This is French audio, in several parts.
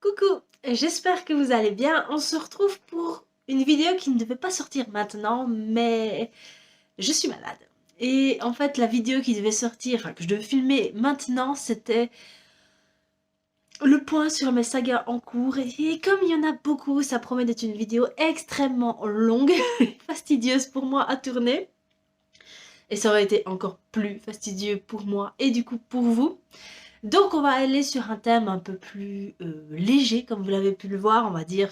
Coucou, j'espère que vous allez bien. On se retrouve pour une vidéo qui ne devait pas sortir maintenant, mais je suis malade. Et en fait, la vidéo qui devait sortir, enfin que je devais filmer maintenant, c'était le point sur mes sagas en cours. Et comme il y en a beaucoup, ça promet d'être une vidéo extrêmement longue, fastidieuse pour moi à tourner. Et ça aurait été encore plus fastidieux pour moi et du coup pour vous. Donc on va aller sur un thème un peu plus léger, comme vous l'avez pu le voir, on va dire.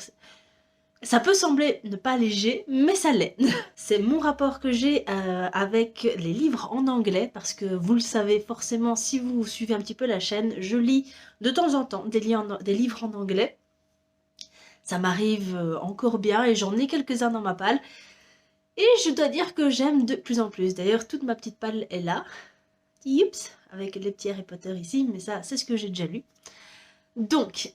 Ça peut sembler ne pas léger, mais ça l'est. C'est mon rapport que j'ai avec les livres en anglais, parce que vous le savez forcément si vous suivez un petit peu la chaîne, je lis de temps en temps des livres en anglais. Ça m'arrive encore bien et j'en ai quelques-uns dans ma palle. Et je dois dire que j'aime de plus en plus. D'ailleurs, toute ma petite palle est là. Youps, avec les petits Harry Potter ici, mais ça, c'est ce que j'ai déjà lu. Donc,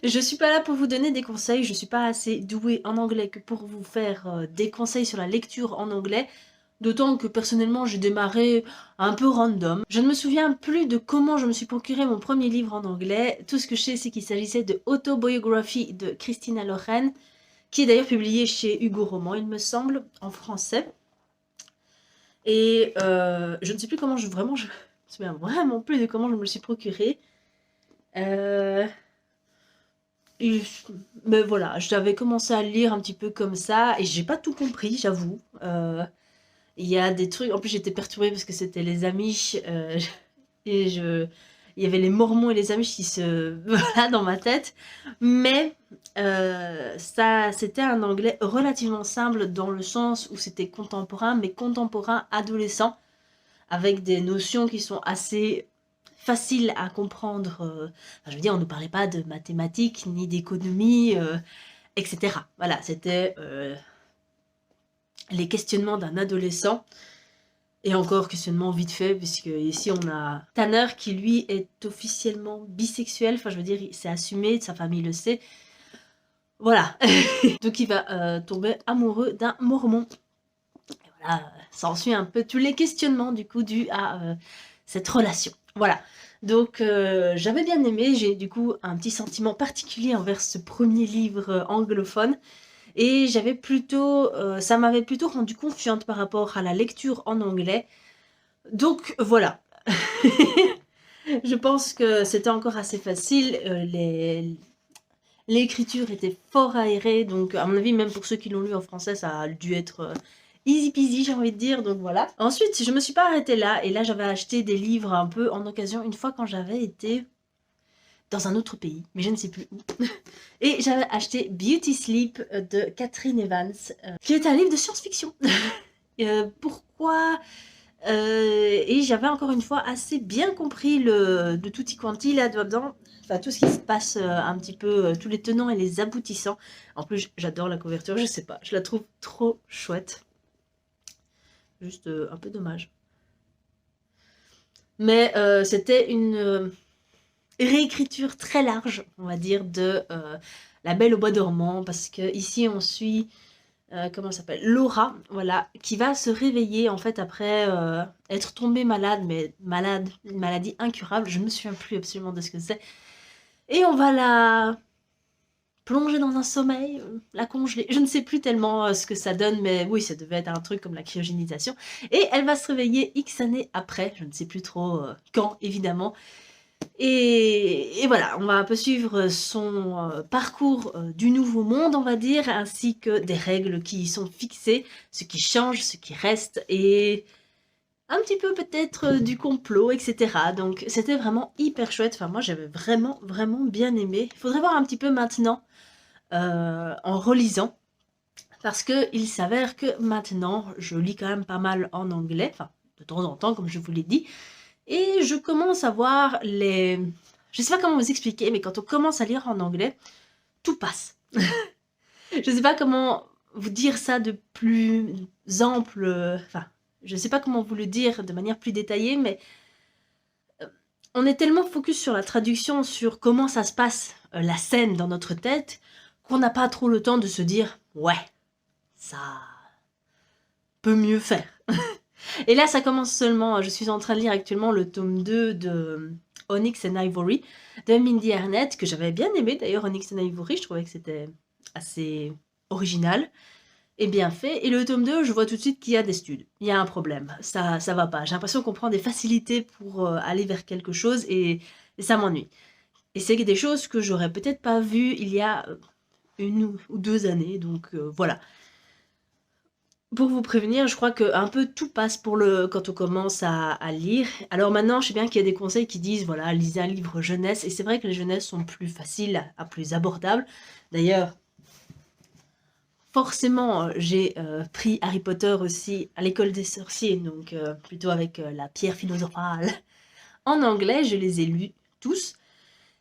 je suis pas là pour vous donner des conseils, je suis pas assez douée en anglais que pour vous faire des conseils sur la lecture en anglais, d'autant que personnellement j'ai démarré un peu random. Je ne me souviens plus de comment je me suis procuré mon premier livre en anglais, tout ce que je sais c'est qu'il s'agissait de Autobiography de Christina Loren, qui est d'ailleurs publié chez Hugo Roman il me semble, en français. Et je ne sais plus comment je me souviens vraiment plus de comment je me le suis procuré. Mais voilà, j'avais commencé à lire un petit peu comme ça, et j'ai pas tout compris, j'avoue. Il y a des trucs, en plus j'étais perturbée parce que c'était les Amish, et il y avait les Mormons et les Amish qui se... voilà, dans ma tête. Mais ça, c'était un anglais relativement simple dans le sens où c'était contemporain, mais contemporain adolescent, avec des notions qui sont assez facile à comprendre. Enfin, je veux dire, on ne parlait pas de mathématiques ni d'économie, etc. Voilà, c'était les questionnements d'un adolescent. Et encore questionnement vite fait, puisque ici on a Tanner qui lui est officiellement bisexuel. Enfin, je veux dire, c'est assumé, sa famille le sait. Voilà. Donc il va tomber amoureux d'un mormon. Et voilà, ça ensuit un peu tous les questionnements du coup dus à cette relation. Voilà. Donc j'avais bien aimé, j'ai du coup un petit sentiment particulier envers ce premier livre anglophone. Et j'avais plutôt, ça m'avait plutôt rendu confiante par rapport à la lecture en anglais. Donc voilà. Je pense que c'était encore assez facile. L'écriture était fort aérée, donc à mon avis, même pour ceux qui l'ont lu en français, ça a dû être easy peasy, j'ai envie de dire, donc voilà. Ensuite, je me suis pas arrêtée là, et là j'avais acheté des livres un peu en occasion, une fois quand j'avais été dans un autre pays, mais je ne sais plus où. Et j'avais acheté Beauty Sleep de Catherine Evans, qui est un livre de science-fiction. Pourquoi et j'avais encore une fois assez bien compris de tutti quanti là-dedans, enfin tout ce qui se passe un petit peu, tous les tenants et les aboutissants. En plus, j'adore la couverture, je sais pas, je la trouve trop chouette. Juste un peu dommage. Mais c'était une réécriture très large, on va dire, de La Belle au bois dormant, parce que ici on suit comment ça s'appelle, Laura, voilà, qui va se réveiller en fait après être tombée malade, mais malade, une maladie incurable, je me souviens plus absolument de ce que c'est. Et on va la plonger dans un sommeil, la congeler, je ne sais plus tellement ce que ça donne, mais oui, ça devait être un truc comme la cryogénisation. Et elle va se réveiller X années après, je ne sais plus trop quand, évidemment. Et voilà, on va un peu suivre son parcours du nouveau monde, on va dire, ainsi que des règles qui y sont fixées, ce qui change, ce qui reste, et un petit peu peut-être du complot, etc. Donc c'était vraiment hyper chouette, enfin moi j'avais vraiment, vraiment bien aimé. Il faudrait voir un petit peu maintenant, en relisant, parce qu'il s'avère que maintenant, je lis quand même pas mal en anglais, enfin de temps en temps, comme je vous l'ai dit, et je commence à voir les... Je sais pas comment vous expliquer, mais quand on commence à lire en anglais, tout passe. Je sais pas comment vous dire ça de plus ample... Enfin, je sais pas comment vous le dire de manière plus détaillée, mais on est tellement focus sur la traduction, sur comment ça se passe, la scène dans notre tête, qu'on n'a pas trop le temps de se dire « Ouais, ça peut mieux faire ». Et là, ça commence seulement. Je suis en train de lire actuellement le tome 2 de Onyx and Ivory de Mindy Arnett, que j'avais bien aimé d'ailleurs. Onyx and Ivory, je trouvais que c'était assez original et bien fait. Et le tome 2, je vois tout de suite qu'il y a des studs. Il y a un problème, ça va pas. J'ai l'impression qu'on prend des facilités pour aller vers quelque chose et ça m'ennuie. Et c'est des choses que j'aurais peut-être pas vues il y a 1 ou 2 années, donc voilà. Pour vous prévenir, je crois qu'un peu tout passe quand on commence à lire. Alors maintenant, je sais bien qu'il y a des conseils qui disent, voilà, lisez un livre jeunesse, et c'est vrai que les jeunesses sont plus faciles, plus abordables. D'ailleurs, forcément, j'ai pris Harry Potter aussi à l'école des sorciers, donc plutôt avec la pierre philosophale. En anglais, je les ai lus tous.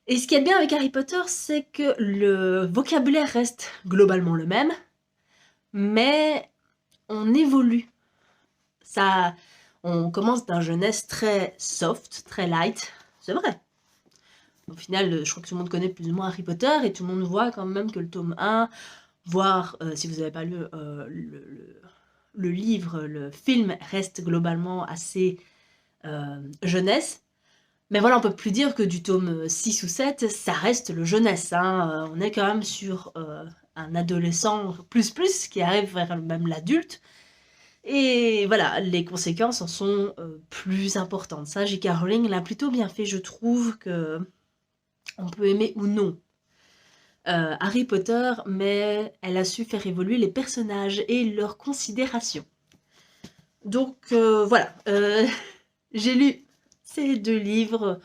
Et ce qui est bien avec Harry Potter, c'est que le vocabulaire reste globalement le même, mais on évolue. Ça, on commence d'un jeunesse très soft, très light, c'est vrai. Au final, je crois que tout le monde connaît plus ou moins Harry Potter, et tout le monde voit quand même que le tome 1, voire si vous n'avez pas lu le livre, le film reste globalement assez jeunesse. Mais voilà, on peut plus dire que du tome 6 ou 7, ça reste le jeunesse. Hein. On est quand même sur un adolescent plus qui arrive vers même l'adulte. Et voilà, les conséquences en sont plus importantes. Ça, J.K. Rowling l'a plutôt bien fait, je trouve, que on peut aimer ou non Harry Potter, mais elle a su faire évoluer les personnages et leurs considérations. Donc voilà, j'ai lu ces 2 livres.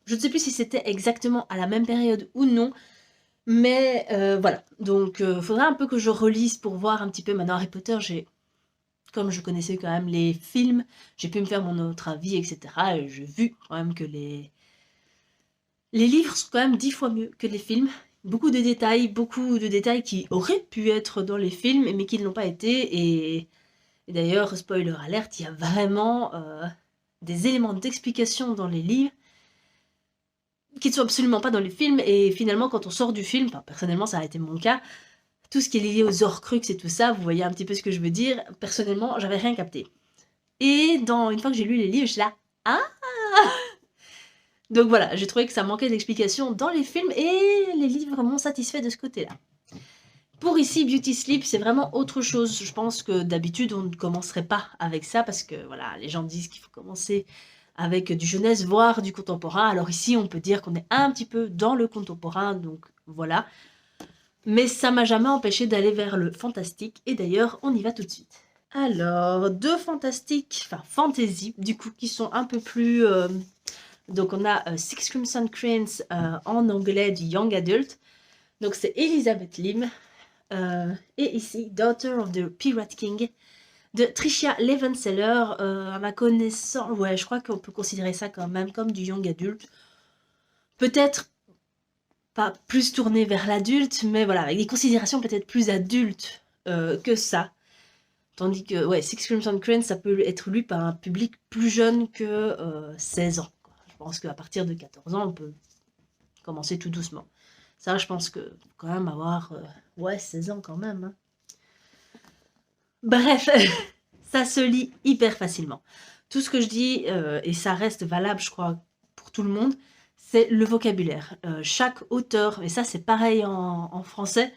Je ne sais plus si c'était exactement à la même période ou non, mais voilà. Donc faudra un peu que je relise pour voir un petit peu. Maintenant, Harry Potter, comme je connaissais quand même les films, j'ai pu me faire mon autre avis, etc. Et j'ai vu quand même que les livres sont quand même 10 fois mieux que les films. Beaucoup de détails qui auraient pu être dans les films, mais qui ne l'ont pas été. Et d'ailleurs, spoiler alert, il y a vraiment des éléments d'explication dans les livres qui ne sont absolument pas dans les films. Et finalement, quand on sort du film, enfin, personnellement, ça a été mon cas, tout ce qui est lié aux Horcruxes et tout ça, vous voyez un petit peu ce que je veux dire. Personnellement, j'avais rien capté. Et une fois que j'ai lu les livres, je suis là, ah. Donc voilà, j'ai trouvé que ça manquait d'explications dans les films et les livres m'ont satisfait de ce côté-là. Pour ici, Beauty Sleep, c'est vraiment autre chose. Je pense que d'habitude, on ne commencerait pas avec ça parce que voilà, les gens disent qu'il faut commencer avec du jeunesse, voire du contemporain. Alors ici, on peut dire qu'on est un petit peu dans le contemporain, donc voilà. Mais ça m'a jamais empêché d'aller vers le fantastique, et d'ailleurs, on y va tout de suite. Alors, 2 fantastiques, enfin fantasy, du coup, qui sont un peu plus... donc on a Six Crimson Cranes en anglais du Young Adult. Donc c'est Elizabeth Lim. Et ici, Daughter of the Pirate King de Tricia Levenseller. À ma connaissance, ouais, je crois qu'on peut considérer ça quand même comme du Young Adult. Peut-être pas plus tourné vers l'adulte, mais voilà, avec des considérations peut-être plus adultes que ça. Tandis que, ouais, Six Crimson Cranes, ça peut être lu par un public plus jeune que 16 ans. Je pense qu'à partir de 14 ans, on peut commencer tout doucement. Ça, je pense que quand même avoir, ouais, 16 ans quand même. Hein. Bref, ça se lit hyper facilement. Tout ce que je dis, et ça reste valable, je crois, pour tout le monde, c'est le vocabulaire. Chaque auteur, et ça c'est pareil en français,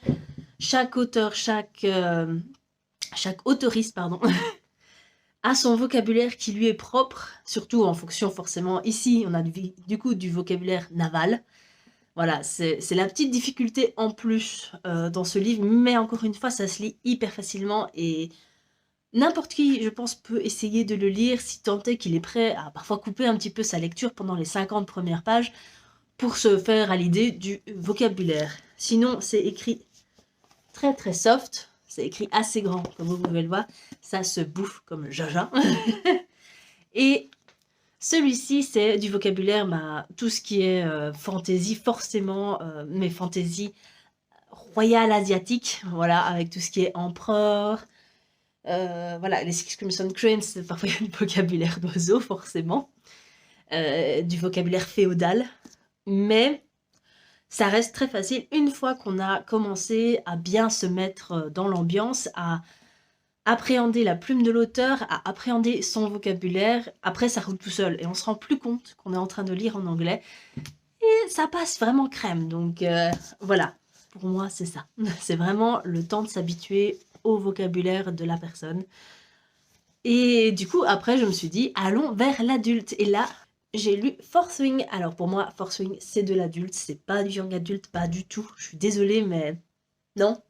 chaque auteur, chaque auteuriste, pardon, a son vocabulaire qui lui est propre, surtout en fonction forcément, ici on a du coup du vocabulaire naval. Voilà, c'est la petite difficulté en plus dans ce livre, mais encore une fois, ça se lit hyper facilement et n'importe qui, je pense, peut essayer de le lire si tant est qu'il est prêt à parfois couper un petit peu sa lecture pendant les 50 premières pages pour se faire à l'idée du vocabulaire. Sinon, c'est écrit très très soft, c'est écrit assez grand, comme vous pouvez le voir, ça se bouffe comme jaja. Et celui-ci, c'est du vocabulaire, tout ce qui est fantasy, forcément, mais fantasy royale asiatique, voilà, avec tout ce qui est empereur. Voilà, les Six Crimson Cranes, parfois il y a du vocabulaire d'oiseau, forcément. Du vocabulaire féodal. Mais ça reste très facile une fois qu'on a commencé à bien se mettre dans l'ambiance, à appréhender la plume de l'auteur, à appréhender son vocabulaire. Après, ça roule tout seul et on se rend plus compte qu'on est en train de lire en anglais. Et ça passe vraiment crème. Donc voilà, pour moi, c'est ça. C'est vraiment le temps de s'habituer au vocabulaire de la personne. Et du coup, après, je me suis dit, allons vers l'adulte. Et là, j'ai lu Fourth Wing. Alors pour moi, Fourth Wing, c'est de l'adulte. C'est pas du young adulte, pas du tout. Je suis désolée, mais non.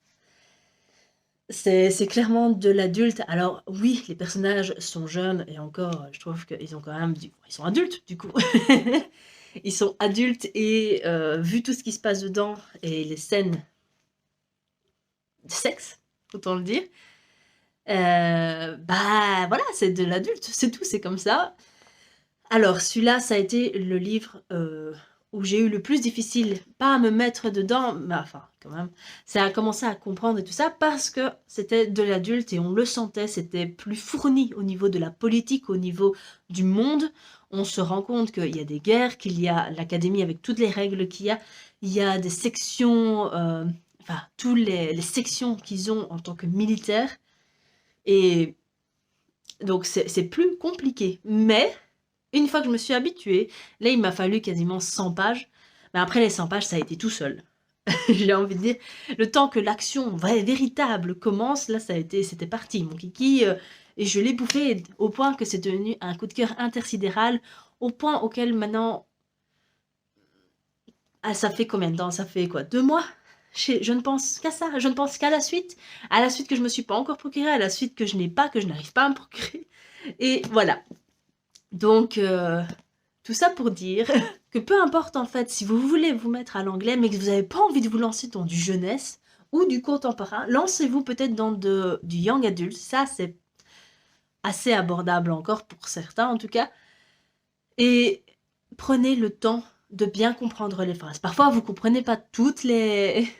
C'est clairement de l'adulte. Alors oui, les personnages sont jeunes et encore, je trouve qu'ils ont quand même ils sont adultes du coup. Ils sont adultes et vu tout ce qui se passe dedans et les scènes de sexe, autant le dire, bah voilà, c'est de l'adulte, c'est tout, c'est comme ça. Alors celui-là, ça a été le livre où j'ai eu le plus difficile, pas à me mettre dedans, mais enfin quand même, ça a commencé à comprendre et tout ça parce que c'était de l'adulte et on le sentait, c'était plus fourni au niveau de la politique, au niveau du monde. On se rend compte qu'il y a des guerres, qu'il y a l'académie avec toutes les règles qu'il y a des sections, enfin toutes les sections qu'ils ont en tant que militaires. Et donc c'est plus compliqué, mais une fois que je me suis habituée, là il m'a fallu quasiment 100 pages, mais après les 100 pages ça a été tout seul. J'ai envie de dire, le temps que l'action véritable commence, là c'était parti, mon kiki, et je l'ai bouffé au point que c'est devenu un coup de cœur intersidéral, au point auquel maintenant, ah, ça fait combien de temps? Ça fait quoi, 2 mois? Je ne pense qu'à ça, je ne pense qu'à la suite que je me suis pas encore procurée, à la suite que je n'ai pas, que je n'arrive pas à me procurer, et voilà. Donc, tout ça pour dire que peu importe en fait si vous voulez vous mettre à l'anglais mais que vous n'avez pas envie de vous lancer dans du jeunesse ou du contemporain, lancez-vous peut-être dans du young adult, ça c'est assez abordable encore pour certains en tout cas, et prenez le temps de bien comprendre les phrases. Parfois vous ne comprenez pas toutes les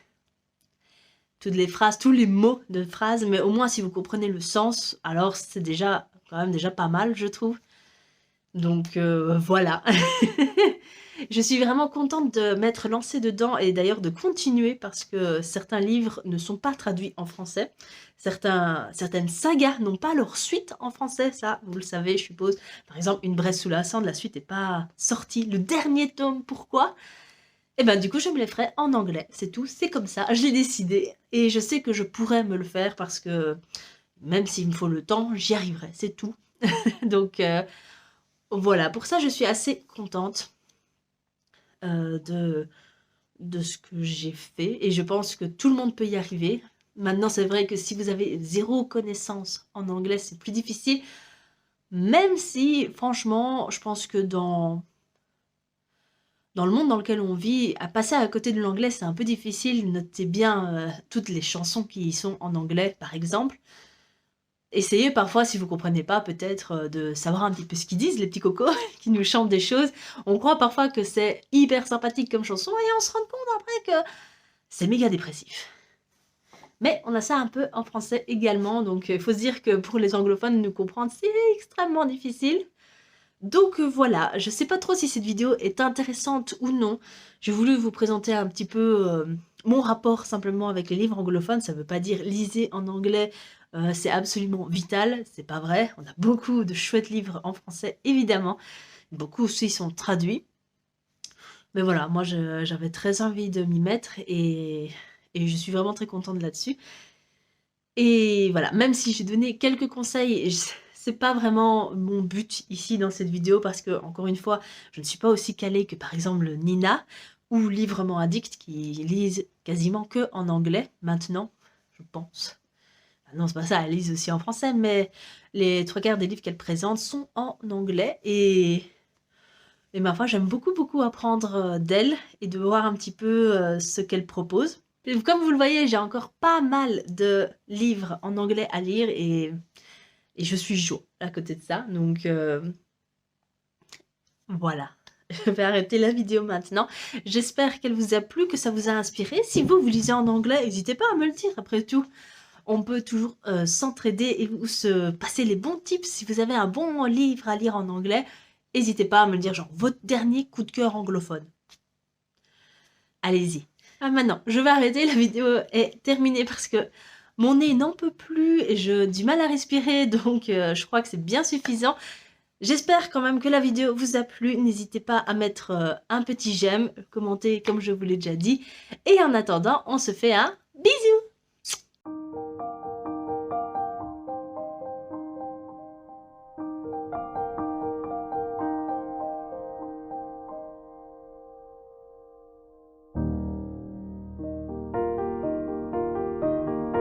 phrases, tous les mots de phrases, mais au moins si vous comprenez le sens, alors c'est déjà quand même déjà pas mal je trouve. Donc voilà. Je suis vraiment contente de m'être lancée dedans et d'ailleurs de continuer parce que certains livres ne sont pas traduits en français. Certaines sagas n'ont pas leur suite en français, ça vous le savez je suppose. Par exemple, Une Bresse sous la cendre, la suite n'est pas sortie. Le dernier tome, pourquoi? Et ben du coup je me les ferai en anglais, c'est tout, c'est comme ça, je l'ai décidé. Et je sais que je pourrais me le faire parce que même s'il me faut le temps, j'y arriverai, c'est tout. Donc voilà, pour ça je suis assez contente de ce que j'ai fait et je pense que tout le monde peut y arriver. Maintenant c'est vrai que si vous avez zéro connaissance en anglais c'est plus difficile, même si franchement je pense que dans le monde dans lequel on vit, à passer à côté de l'anglais c'est un peu difficile. Notez bien toutes les chansons qui y sont en anglais par exemple. Essayez parfois, si vous comprenez pas, peut-être de savoir un petit peu ce qu'ils disent, les petits cocos, qui nous chantent des choses. On croit parfois que c'est hyper sympathique comme chanson et on se rend compte après que c'est méga dépressif. Mais on a ça un peu en français également, donc il faut se dire que pour les anglophones, nous comprendre, c'est extrêmement difficile. Donc voilà, je sais pas trop si cette vidéo est intéressante ou non. J'ai voulu vous présenter un petit peu mon rapport simplement avec les livres anglophones. Ça veut pas dire lisez en anglais, c'est absolument vital, c'est pas vrai. On a beaucoup de chouettes livres en français, évidemment. Beaucoup aussi sont traduits. Mais voilà, moi j'avais très envie de m'y mettre et je suis vraiment très contente là-dessus. Et voilà, même si j'ai donné quelques conseils, c'est pas vraiment mon but ici dans cette vidéo parce que, encore une fois, je ne suis pas aussi calée que par exemple Nina ou Librement Addict qui lisent quasiment que en anglais maintenant, je pense. Non, c'est pas ça, elles lisent aussi en français, mais les 3/4 des livres qu'elles présentent sont en anglais et ma foi, j'aime beaucoup beaucoup apprendre d'elles et de voir un petit peu ce qu'elles proposent. Et comme vous le voyez, j'ai encore pas mal de livres en anglais à lire et je suis chaud à côté de ça. Donc voilà, je vais arrêter la vidéo maintenant. J'espère qu'elle vous a plu, que ça vous a inspiré. Si vous lisez en anglais, n'hésitez pas à me le dire. Après tout, on peut toujours s'entraider et vous se passer les bons tips. Si vous avez un bon livre à lire en anglais, n'hésitez pas à me le dire, genre votre dernier coup de cœur anglophone. Allez-y. Ah, maintenant, je vais arrêter, la vidéo est terminée parce que Mon nez n'en peut plus et j'ai du mal à respirer, donc je crois que c'est bien suffisant. J'espère quand même que la vidéo vous a plu. N'hésitez pas à mettre un petit j'aime, commenter comme je vous l'ai déjà dit. Et en attendant, on se fait un